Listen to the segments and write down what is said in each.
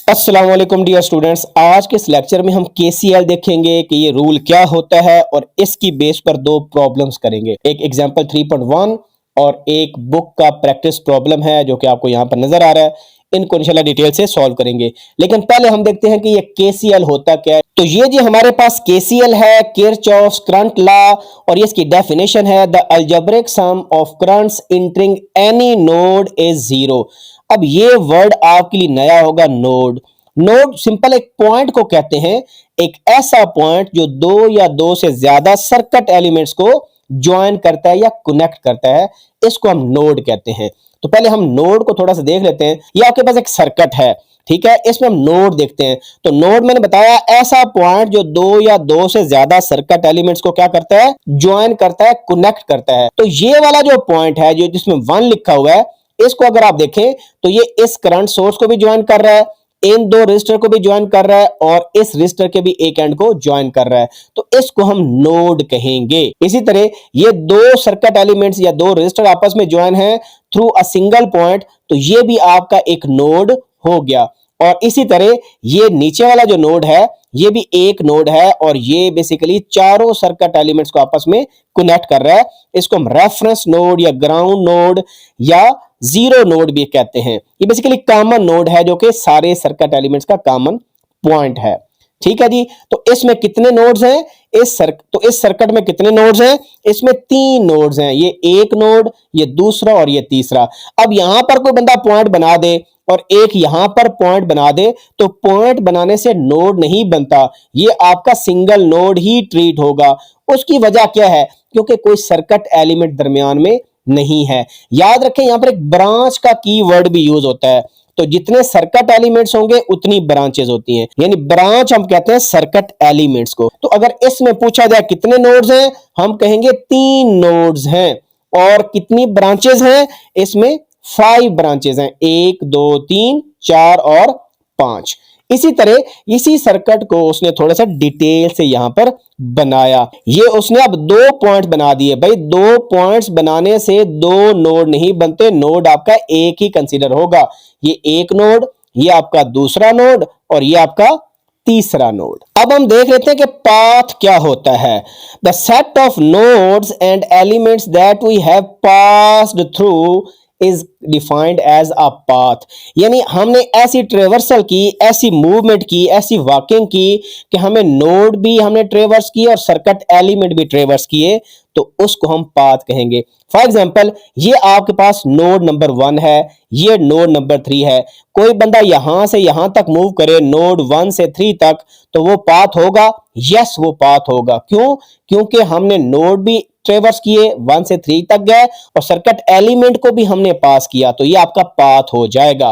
अस्सलाम वालेकुम dear students. आज के इस लेक्चर में हम केसीएल देखेंगे कि ये रूल क्या होता है और इसकी बेस पर दो प्रॉब्लम्स करेंगे। एक एग्जांपल 3.1 और एक बुक का प्रैक्टिस प्रॉब्लम है जो कि आपको यहाँ पर नजर आ रहा है। इनको इंशाल्लाह डिटेल से सॉल्व करेंगे, लेकिन पहले हम देखते हैं कि ये केसीएल होता क्या है। तो ये जी हमारे पास केसीएल है, किरचॉफ्स करंट लॉ, और ये इसकी डेफिनेशन है the algebraic sum of currents entering any node is zero. अब ये वर्ड आपके लिए नया होगा, नोड। नोड सिंपल एक पॉइंट को कहते हैं, एक ऐसा पॉइंट जो दो या दो से ज्यादा सर्किट एलिमेंट्स को ज्वाइन करता है या कनेक्ट करता है, इसको हम नोड कहते हैं। तो पहले हम नोड को थोड़ा सा देख लेते हैं। ये आपके पास एक सर्किट है, ठीक है, इसमें हम नोड देखते हैं। तो नोड मैंने बताया ऐसा पॉइंट जो दो या दो से ज्यादा सर्किट एलिमेंट्स को क्या करता है, ज्वाइन करता है, कनेक्ट करता है। तो ये वाला जो पॉइंट है जो जिसमें 1 लिखा हुआ है, इसको अगर आप देखें तो ये इस करंट सोर्स को भी ज्वाइन कर रहा है, इन दो रजिस्टर को भी ज्वाइन कर रहा है और इस रजिस्टर के भी एक एंड को ज्वाइन कर रहा है। तो इसको हम नोड कहेंगे। इसी तरह ये दो सर्किट एलिमेंट्स या दो रजिस्टर आपस में ज्वाइन है थ्रू अ सिंगल पॉइंट, तो ये भी आपका एक नोड हो गया। और इसी तरह ये नीचे वाला जो नोड है ये भी एक नोड है और ये बेसिकली चारों सर्किट एलिमेंट्स को आपस में कनेक्ट कर रहा है। इसको हम रेफरेंस नोड या ग्राउंड नोड या जीरो नोड भी कहते हैं। ये बेसिकली कॉमन नोड है जो कि सारे सर्किट एलिमेंट्स का कॉमन पॉइंट है। ठीक है जी। तो इसमें कितने नोड्स हैं? इस सर्किट में कितने नोड्स हैं? इसमें 3 नोड्स हैं। ये एक नोड, ये दूसरा और ये तीसरा। अब यहां पर कोई बंदा पॉइंट बना दे और एक यहां पर पॉइंट बना दे, तो पॉइंट बनाने से नोड नहीं बनता, ये आपका सिंगल नोड ही ट्रीट होगा। उसकी वजह क्या है? क्योंकि कोई सर्किट एलिमेंट दरमियान में नहीं है। याद रखें यहां पर एक ब्रांच का कीवर्ड भी यूज होता है। तो जितने सर्किट एलिमेंट्स होंगे उतनी ब्रांचेस होती हैं, यानी ब्रांच हम कहते हैं सर्किट एलिमेंट्स को। तो अगर इसमें पूछा जाए कितने नोड्स हैं, हम कहेंगे 3 नोड्स हैं। और कितनी ब्रांचेस हैं? इसमें 5 ब्रांचेस हैं, 1 2 3 4 और 5। इसी तरह इसी सर्किट को उसने थोड़ा सा डिटेल से यहां पर बनाया। ये उसने अब 2 पॉइंट बना दिए। भाई 2 पॉइंट्स बनाने से 2 नोड नहीं बनते, नोड आपका एक ही कंसीडर होगा। ये एक नोड, ये आपका दूसरा नोड और ये आपका तीसरा नोड। अब हम देख लेते हैं कि पाथ क्या होता है। The set of nodes and elements that we have passed through is defined as a path. यानी हमने ऐसी ट्रेवर्सल की, ऐसी मूवमेंट की, ऐसी वॉकिंग की कि हमें नोड भी हमने ट्रेवर्स किए और सर्किट एलिमेंट भी ट्रेवर्स किए, तो उसको हम पाथ कहेंगे। फॉर एग्जांपल ये आपके पास नोड नंबर 1 है, ये नोड नंबर 3 है। कोई बंदा यहां से यहां तक मूव करे नोड 1 से 3 तक, तो वो पाथ होगा? यस, वो पाथ होगा। क्यों? क्योंकि हमने नोड भी ट्रेवर्स किए, 1 से 3 तक गए और सर्किट एलिमेंट को भी हमने पास किया, तो ये आपका पाथ हो जाएगा।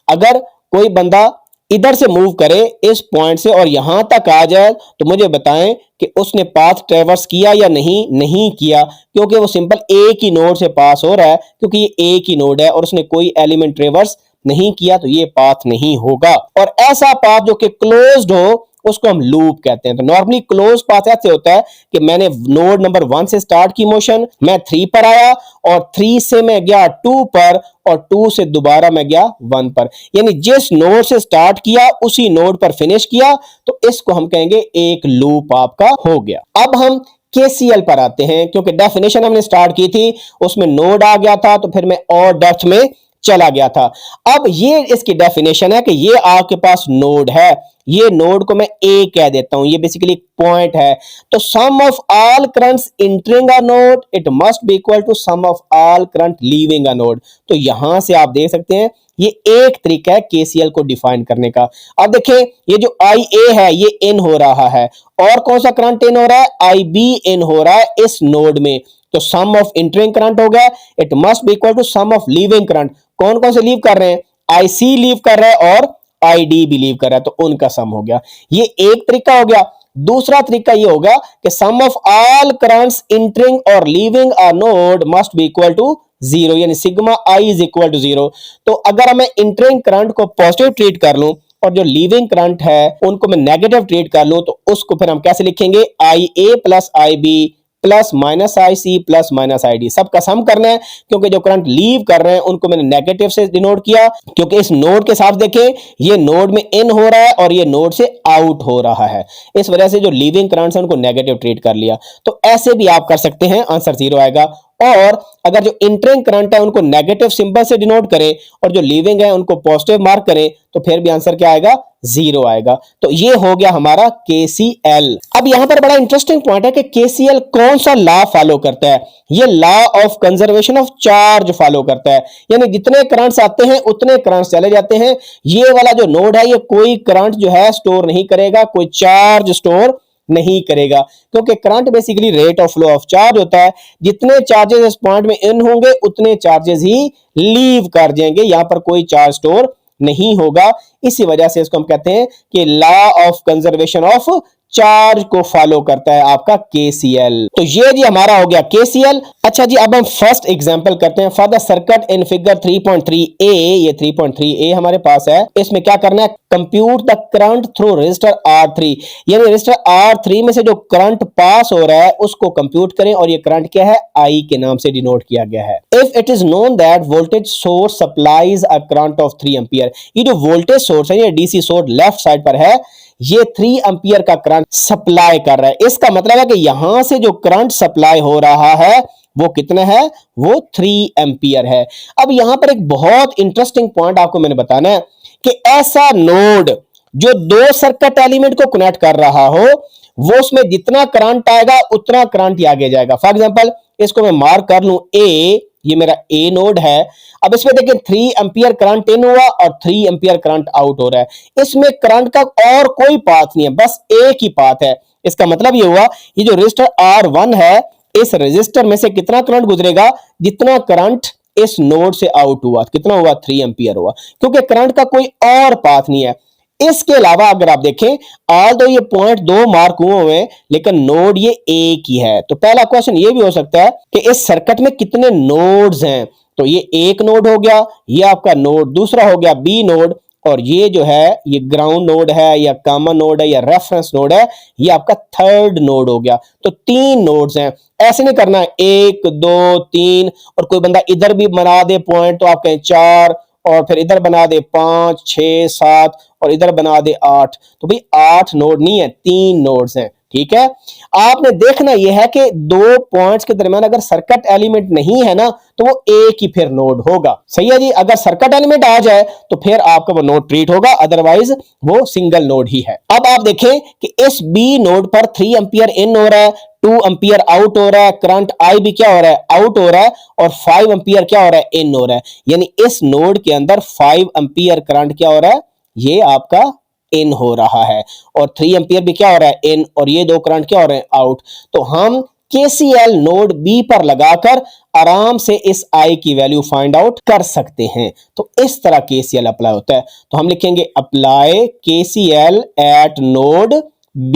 अगर कोई बंदा इधर से मूव करे इस पॉइंट से और यहां तक आ जाए, तो मुझे बताएं कि उसने पाथ ट्रेवर्स किया या नहीं? नहीं किया, क्योंकि वो सिंपल एक ही नोड से पास हो रहा है, क्योंकि ये एक ही नोड है और उसने कोई एलिमेंट ट्रेवर्स नहीं किया, तो ये पाथ नहीं होगा। और ऐसा पाथ जो कि क्लोज्ड हो उसको हम लूप कहते हैं। तो नॉर्मली क्लोज पाथ ऐसे होता है कि मैंने नोड नंबर 1 से स्टार्ट की मोशन, मैं 3 पर आया और 3 से मैं गया 2 पर और 2 से दोबारा मैं गया 1 पर, यानी जिस नोड से स्टार्ट किया उसी नोड पर फिनिश किया, तो इसको हम कहेंगे एक लूप आपका हो गया। अब हम केसीएल पर आते हैं, क्योंकि डेफिनेशन हमने स्टार्ट की थी उसमें नोड आ गया था, तो फिर मैं और डेप्थ में चला गया था। अब ये इसकी डेफिनेशन है कि ये आपके पास नोड है, ये नोड को मैं ए कह देता हूं, ये बेसिकली पॉइंट है। तो sum of all currents entering a node it must be equal to sum of all current leaving a node. तो यहां से आप देख सकते हैं ये एक तरीका है केसीएल को डिफाइन करने का। अब देखें ये जो आई ए है ये इन हो रहा है, और कौन सा करंट इन हो रहा है? आई बी इन हो रहा है इस नोड में। तो सम ऑफ इंटरिंग करंट हो गया, it must be equal to sum of leaving current. कौन कौन से लीव कर रहे हैं? आई सी लीव कर रहा है और आई डी भी लीव कर रहा है, तो उनका सम हो गया। ये एक तरीका हो गया। दूसरा तरीका ये होगा कि sum of all currents entering और leaving a node must be equal to 0, यानी sigma I is equal to 0। तो अगर मैं इंटरिंग करंट को पॉजिटिव ट्रीट कर लूं और जो लीविंग करंट है उनको मैं नेगेटिव ट्रीट कर लूं, तो उसको फिर हम कैसे लिखेंगे? I A plus I B plus minus I C plus minus I D, सबका सम करना है क्योंकि जो करंट लीव कर रहे हैं उनको मैंने नेगेटिव से डिनोट किया, क्योंकि इस नोड के साथ देखें ये नोड में इन हो रहा है और ये नोड से आउट हो रहा है, इस वजह से जो लीविंग करंट्स हैं उनको नेगेटिव ट्रीट कर लिया। तो ऐसे भी आप कर सकते हैं, आंसर 0 आएगा। और अगर जो इंटरिंग करंट है उनको नेगेटिव सिंबल से डिनोट करें और जो लीविंग है उनको पॉजिटिव मार्क करें तो फिर भी आंसर क्या आएगा, 0 आएगा। तो ये हो गया हमारा KCL। अब यहां पर बड़ा इंटरेस्टिंग पॉइंट है कि KCL कौन सा लॉ फॉलो करता है, ये law of conservation of charge follow करता है, यानी जितने करंट्स आते हैं उतने करंट्स चले जाते हैं। ये वाला जो नोड है ये कोई करंट जो है स्टोर नहीं करेगा, कोई चार्ज स्टोर नहीं करेगा, क्योंकि current basically rate of flow of charge होता है। जितने चार्जेस इस पॉइंट में इन होंगे उतने चार्जेस ही लीव कर जाएंगे, यहां पर कोई चार्ज स्टोर नहीं होगा। इसी वजह से इसको हम कहते हैं कि law of conservation of charge को फॉलो करता है आपका KCL। तो ये जी हमारा हो गया KCL। अच्छा जी, अब हम फर्स्ट एग्जांपल करते हैं for the circuit in figure 3.3a। ये 3.3a हमारे पास है, इसमें क्या करना है, compute the current through register R3, यानी रजिस्टर R3 में से जो करंट पास हो रहा है उसको कंप्यूट करें, और ये करंट क्या है, I के नाम से डिनोट किया गया है। If it is known that voltage source supplies a current of 3 ampere, ये जो वोल्टेज सोर्स है ये DC सोर्स लेफ्ट साइड पर है, ये 3 एम्पियर का करंट सप्लाई कर रहा है। इसका मतलब है कि यहां से जो करंट सप्लाई हो रहा है वो कितना है, वो 3 एम्पियर है। अब यहां पर एक बहुत इंटरेस्टिंग पॉइंट आपको मैंने बताना है कि ऐसा नोड जो दो सर्किट एलिमेंट को कनेक्ट कर रहा हो वो उसमें जितना करंट आएगा उतना करंट ही आगे जाएगा। फॉर एग्जांपल इसको मैं मार्क कर लूं A, ये मेरा A नोड है। अब इसमें देखिए 3 एम्पियर करंट इन हुआ और 3 एम्पियर करंट आउट हो रहा है। इसमें करंट का और कोई पाथ नहीं है, बस एक ही पाथ है। इसका मतलब ये हुआ ये जो रेजिस्टर R1 है, इस रेजिस्टर में से कितना करंट गुजरेगा, जितना करंट इस नोड से आउट हुआ, कितना हुआ, 3 एम्पियर हुआ, क्योंकि करंट का कोई और पाथ नहीं है। इसके अलावा अगर आप देखें ऑल दो ये पॉइंट 2 मार्क हुए हैं लेकिन नोड ये एक ही है। तो पहला क्वेश्चन ये भी हो सकता है कि इस सर्किट में कितने नोड्स हैं, तो ये एक नोड हो गया, ये आपका नोड दूसरा हो गया B नोड, और ये जो है ये ग्राउंड नोड है या कॉमन नोड है या रेफरेंस नोड है, ये आपका थर्ड नोड हो गया। तो 3 नोड्स हैं। ऐसे नहीं करना है 1 2 3 और कोई बंदा इधर भी बना दे पॉइंट तो आप कहें 4 और फिर इधर बना दे 5 6 7 और इधर बना दे 8, तो भाई 8 नोड नहीं है, 3 नोड्स हैं। ठीक है, आपने देखना यह है कि 2 पॉइंट्स के दरमियान अगर सर्किट एलिमेंट नहीं है ना तो वो एक ही फिर नोड होगा। सही है जी, अगर सर्किट एलिमेंट आ जाए तो फिर आपका वो नोड ट्रीट होगा, अदरवाइज वो सिंगल नोड ही है। अब आप देखें कि इस B नोड पर 3 एम्पियर इन हो रहा है, 2 एम्पियर आउट हो रहा है, करंट I भी क्या हो रहा है, आउट हो रहा है, और 5 एम्पियर क्या हो रहा है, इन हो रहा है। यानी इस नोड के अंदर 5 एम्पियर करंट क्या हो रहा है, ये आपका इन हो रहा है, और 3 एम्पियर भी क्या हो रहा है, इन, और ये 2 करंट क्या हो रहे हैं, आउट। तो हम KCL नोड B पर लगाकर आराम से इस I की वैल्यू फाइंड आउट कर सकते हैं। तो इस तरह KCL अप्लाई होता है। तो हम लिखेंगे apply KCL eight node B।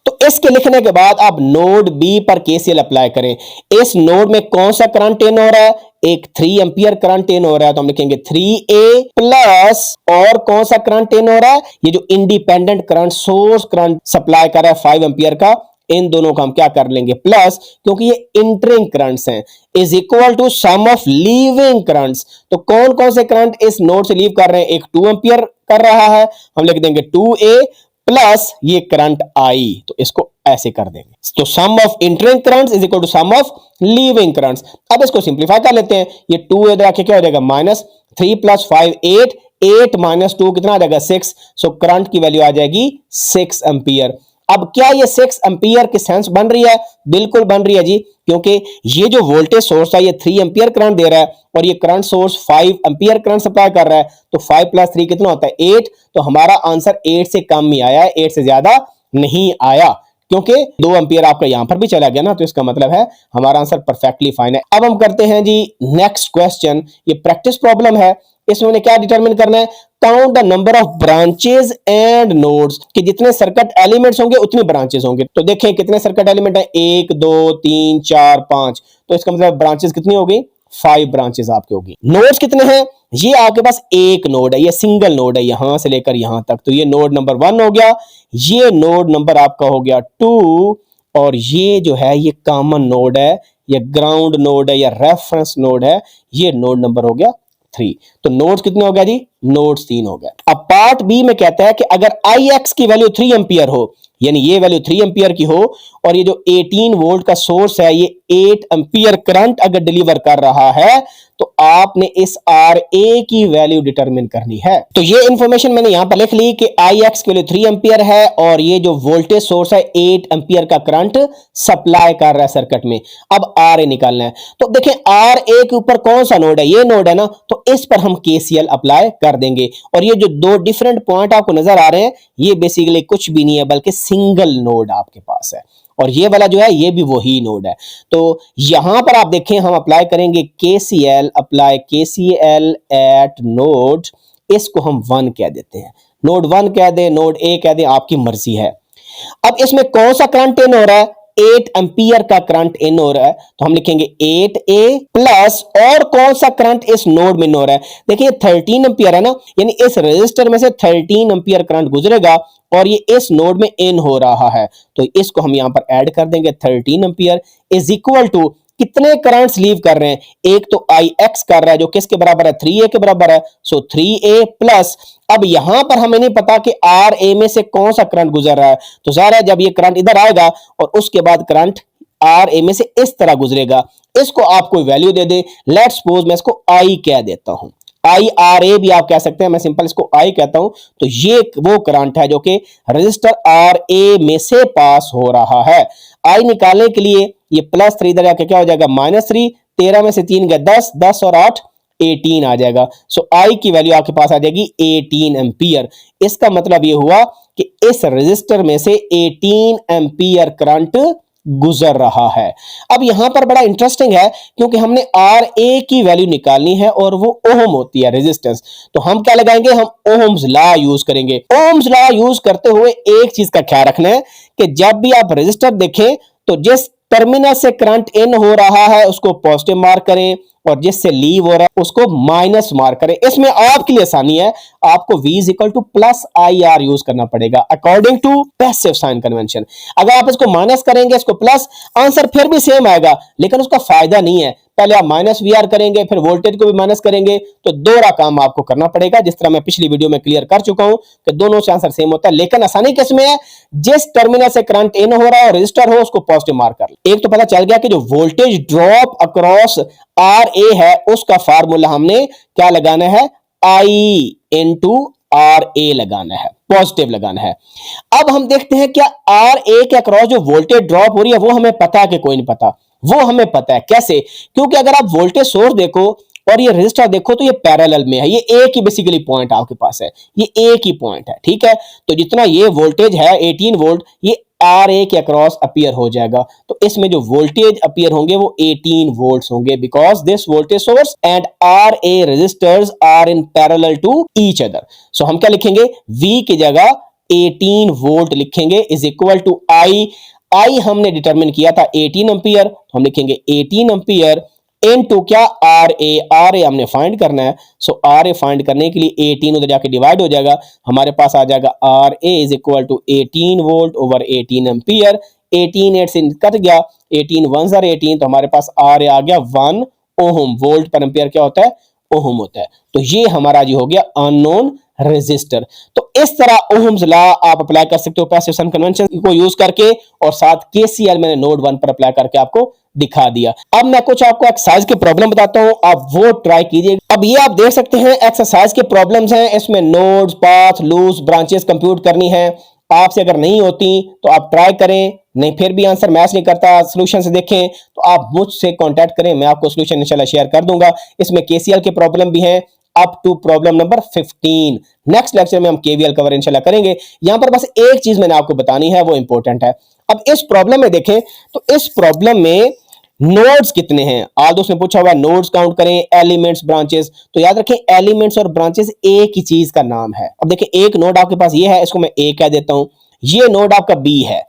तो इसके लिखने के बाद आप नोड B पर KCL अप्लाई करें। इस नोड में कौन सा करंट इन हो रहा है, एक 3 एम्पियर करंट इन हो रहा है, तो हम लिखेंगे 3A प्लस और कौन सा करंट इन हो रहा है, ये जो independent current source current supply कर रहा है 5 एम्पियर का, इन दोनों को हम क्या कर लेंगे, प्लस, क्योंकि ये इंटरिंग करंट्स हैं, is equal to sum of leaving currents. तो कौन कौन से करंट इस नोड से लीव कर रहे हैं, एक 2 एम्पियर कर रहा है, हम लिख देंगे 2A प्लस ये करंट I, तो इसको ऐसे कर देंगे। तो sum of entering currents is equal to sum of leaving currents. अब इसको सिंप्लीफाई कर लेते हैं, ये 2 इधर आके क्या हो जाएगा, माइनस 3 प्लस 5 8, 8 माइनस 2 कितना आ जाएगा, 6। सो करंट की वैल्यू आ जाएगी 6 एम्पियर। अब क्या ये 6 एम्पियर की सेंस बन रही है, बिल्कुल बन रही है जी, क्योंकि ये जो वोल्टेज सोर्स है ये 3 एम्पियर करंट दे रहा है और ये current source 5 ampere current supply कर रहा है, तो 5 प्लस 3 कितना होता है, 8। तो हमारा आंसर 8 से कम ही आया है, 8 से ज्यादा नहीं आया, क्योंकि 2 एम्पियर आपका यहां पर भी चला गया ना, तो इसका मतलब है हमारा आंसर परफेक्टली फाइन है। अब हम करते हैं जी नेक्स्ट क्वेश्चन, ये प्रैक्टिस प्रॉब्लम है। इसमें उन्हें क्या डिटरमिन करना है, count the number of branches end nodes, कि जितने सर्किट एलिमेंट्स होंगे उतने ब्रांचेस होंगे। तो देखें कितने सर्किट एलिमेंट है, 1 2 3 4 5, तो इसका मतलब ब्रांचेस कितनी हो गई, 5 ब्रांचेस आपके होगी। नोड्स कितने हैं, ये आपके पास एक नोड है, ये सिंगल नोड है यहां से लेकर यहां तक, तो ये नोड नंबर 1 हो गया, ये नोड नंबर आपका हो गया 2, और ये जो है ये कॉमन नोड है, ये ग्राउंड नोड है या रेफरेंस नोड है, ये नोड नंबर हो गया 3। तो नोड्स कितने हो गया जी? नोड्स 3 हो गया। अब पार्ट बी में कहता है कि अगर IX की वैल्यू 3 एंपियर हो, यानी ये वैल्यू 3 एंपियर की हो और ये जो 18 वोल्ट का सोर्स है ये 8 एंपियर करंट अगर डिलीवर कर रहा है, तो आपने इस RA की वैल्यू डिटरमिन करनी है। तो ये इंफॉर्मेशन मैंने यहां पर लिख ली कि IX की वैल्यू 3 एंपियर है और ये जो वोल्टेज सोर्स है 8 एंपियर का करंट सप्लाई कर रहा है सर्किट में। अब RA निकालना है। तो देखें RA के ऊपर कौन सा नोड है? ये नोड है ना, तो इस पर हम KCL अप्लाई कर देंगे। और ये जो दो डिफरेंट पॉइंट आपको नजर आ रहे हैं, ये बेसिकली कुछ भी नहीं है बल्कि सिंगल नोड आपके पास है, और ये वाला जो है ये भी वही नोड है। तो यहां पर आप देखें हम अप्लाई करेंगे KCL, apply KCL eight node, इसको हम 1 कह देते हैं। नोड 1 कह दे, नोड A कह दे, आपकी मर्जी है। अब इसमें कौन सा करंट इन हो रहा है? 8 एंपियर का करंट इन हो रहा है, तो हम लिखेंगे 8A प्लस और कौन सा करंट इस नोड में इन हो रहा है? देखिए 13 एंपियर है ना, यानी इस रेजिस्टर में से 13 एंपियर करंट गुजरेगा और ये इस नोड में इन हो रहा है, तो इसको हम यहां पर ऐड कर देंगे। 13 एंपियर इज इक्वल टू कितने करंट्स लीव कर रहे हैं? एक तो IX कर रहा है जो किसके बराबर है? 3A के बराबर है, सो 3A प्लस, अब यहां पर हमें नहीं पता कि RA में से कौन सा करंट गुजर रहा है, तो जाहिर है जब ये करंट इधर आएगा और उसके बाद करंट RA में से इस तरह गुजरेगा। इसको आप कोई value they they, let's suppose मैं इसको I कह देता हूं, IRA भी आप कह सकते हैं, मैं सिंपल इसको I कहता हूं। तो ये वो करंट है जो कि रजिस्टर RA में से पास हो रहा है। I निकालने के लिए ये +3 इधर आके क्या हो जाएगा? -3, 13 में से 3 गए 10, 10 और 8 18 आ जाएगा। सो I की वैल्यू आपके पास आ जाएगी 18 एंपियर। इसका मतलब ये हुआ कि इस रजिस्टर में से 18 एंपियर करंट गुजर रहा है। अब यहां पर बड़ा इंटरेस्टिंग है क्योंकि हमने RA की वैल्यू निकालनी है और वो ओम होती है रेजिस्टेंस, तो हम क्या लगाएंगे? हम ओम्स लॉ यूज करेंगे। ओम्स लॉ यूज करते हुए एक चीज का ख्याल रखना है कि जब भी आप रेजिस्टर देखें तो जिस टर्मिनल से करंट इन हो रहा है उसको पॉजिटिव मार्क करें और जिससे लीव हो रहा है उसको माइनस मार्क करें। इसमें आपके लिए आसानी है, आपको V is equal to +IR use करना पड़ेगा according to passive sign convention. अगर आप इसको माइनस करेंगे इसको प्लस, आंसर फिर भी सेम आएगा, लेकिन उसका फायदा नहीं है। पहले आप -VR करेंगे, फिर वोल्टेज को भी माइनस करेंगे, तो दोहरा काम आपको करना पड़ेगा, जिस तरह मैं पिछली वीडियो में क्लियर कर चुका हूं कि दोनों से आंसर सेम होता है। लेकिन आसानी किसमें है? जिस टर्मिनल से करंट इन हो रहा है और रजिस्टर हो उसको पॉजिटिव मार्क कर ले। एक तो पता चल गया कि जो वोल्टेज ड्रॉप अक्रॉस RA है उसका फार्मूला हमने क्या लगाना है? I इंटू RA लगाना है, पॉजिटिव लगाना है। अब हम देखते हैं क्या RA के अक्रॉस जो वोल्टेज ड्रॉप हो रही है वो हमें पता है कि कोई नहीं पता? वो हमें पता है। कैसे? क्योंकि अगर आप वोल्टेज सोर्स देखो और ये रजिस्टर देखो तो ये पैरेलल में है, ये एक ही बेसिकली पॉइंट आपके पास है, ये एक ही पॉइंट है, ठीक है। तो जितना ये वोल्टेज है 18 वोल्ट ये RA के अक्रॉस अपीयर हो जाएगा, तो इसमें जो वोल्टेज अपीयर होंगे वो 18 वोल्ट्स होंगे, because this voltage source and RA resistors are in parallel to each other. So हम क्या लिखेंगे? V की जगह 18 वोल्ट लिखेंगे इज इक्वल टू I हमने डिटरमिन किया था 18 एंपियर, हम लिखेंगे 18 एंपियर इनटू क्या? RA हमने फाइंड करना है। सो RA फाइंड करने के लिए 18 उधर जाके डिवाइड हो जाएगा, हमारे पास आ जाएगा RA is equal to 18 volt over 18 ampere. 18 8 से कट गया, 18 1 ज़र 18, तो हमारे पास RA आ गया 1 ओम। वोल्ट पर एंपियर क्या होता है? ओम होता है। तो ये हमारा जो हो गया अननोन रेजिस्टर। तो इस तरह ओम्स लॉ आप अप्लाई कर सकते हो पैसिव साइन कन्वेंशन को यूज करके, और साथ KCL मैंने नोड 1 पर अप्लाई करके आपको दिखा दिया। अब मैं कुछ आपको एक्सरसाइज के प्रॉब्लम बताता हूं, आप वो ट्राई कीजिए। अब ये आप देख सकते हैं एक्सरसाइज के प्रॉब्लम्स हैं, इसमें nodes, path, loops, branches compute करनी है। आपसे अगर नहीं होती तो आप ट्राई करें, नहीं फिर भी आंसर मैच नहीं करता, सोल्यूशन से देखें तो आप मुझसे कांटेक्ट करें, मैं आपको सोल्यूशन इंशाल्लाह शेयर कर दूंगा। इसमें KCL के प्रॉब्लम भी हैं up to problem number 15। Next lecture में हम KVL कवर इंशाल्लाह करेंगे। यहां पर बस एक चीज मैंने आपको बतानी है, वो इंपॉर्टेंट है। अब इस प्रॉब्लम में देखें तो इस प्रॉब्लम में नोड्स कितने हैं? आदोस ने पूछा हुआ नोड्स काउंट करें, एलिमेंट्स, ब्रांचेस। तो याद रखें एलिमेंट्स और ब्रांचेस एक ही चीज का नाम है। अब देखें एक नोड आपके पास ये है, इसको मैं A कह देता हूं, ये नोड आपका B है।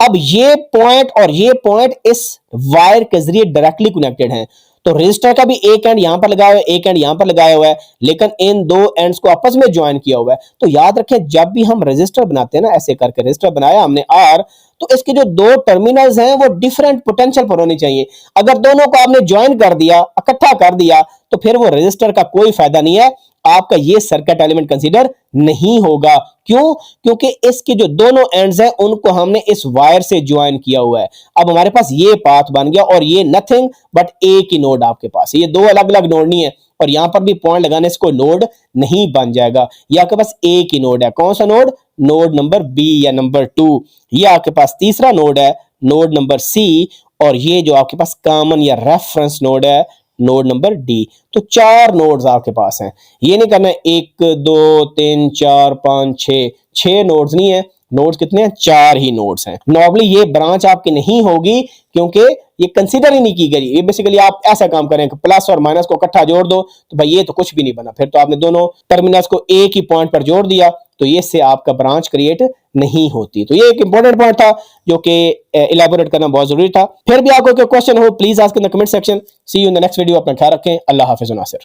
अब ये पॉइंट और ये पॉइंट इस वायर के जरिए डायरेक्टली कनेक्टेड हैं, तो रजिस्टर का भी एक एंड यहां पर लगाया हुआ है, एक एंड यहां पर लगाया हुआ है, लेकिन इन दो एंड्स को आपस में ज्वाइन किया हुआ है। तो याद रखें जब भी हम रजिस्टर बनाते हैं ना, ऐसे करके रजिस्टर बनाया हमने आर, तो इसके जो दो टर्मिनल्स हैं वो डिफरेंट पोटेंशियल पर होनी चाहिए। अगर दोनों को आपने ज्वाइन कर दिया, इकट्ठा कर दिया, तो फिर वो रजिस्टर का कोई फायदा नहीं है, आपका ये सर्किट एलिमेंट कंसीडर नहीं होगा। क्यों? क्योंकि इसके जो दोनों एंड्स हैं उनको हमने इस वायर से ज्वाइन किया हुआ है। अब हमारे पास ये पाथ बन गया और ये नथिंग बट एक ही नोड आपके पास है, ये दो अलग अलग नोड नहीं है, और यहां पर भी पॉइंट लगाने से कोई नोड नहीं बन जाएगा। ये आपके पास एक ही नोड है। कौन सा नोड? नोड नंबर बी या नंबर 2। ये आपके पास तीसरा नोड है, नोड नंबर सी, और ये जो आपके पास कॉमन या रेफरेंस नोड है, नोड नंबर डी। तो 4 नोड्स आपके पास हैं। ये नहीं करना 1 2 3 4 5 6 नोड्स नहीं है, नोड्स कितने हैं? 4 ही नोड्स हैं। नॉर्मली ये ब्रांच आपकी नहीं होगी क्योंकि ये कंसीडर ही नहीं की गई। ये बेसिकली आप ऐसा काम करें कि प्लस और माइनस को इकट्ठा जोड़ दो, तो भाई ये तो कुछ भी नहीं बना, फिर तो आपने दोनों टर्मिनल्स को एक ही पॉइंट पर जोड़ दिया, तो ये से आपका ब्रांच क्रिएट नहीं होती। तो ये एक इंपॉर्टेंट पॉइंट था जो कि इलैबोरेट करना बहुत जरूरी था। फिर भी आपको कोई क्वेश्चन हो please ask in the comment section. See you in the next video. अपना ख्याल रखें। अल्लाह हाफिज नासिर।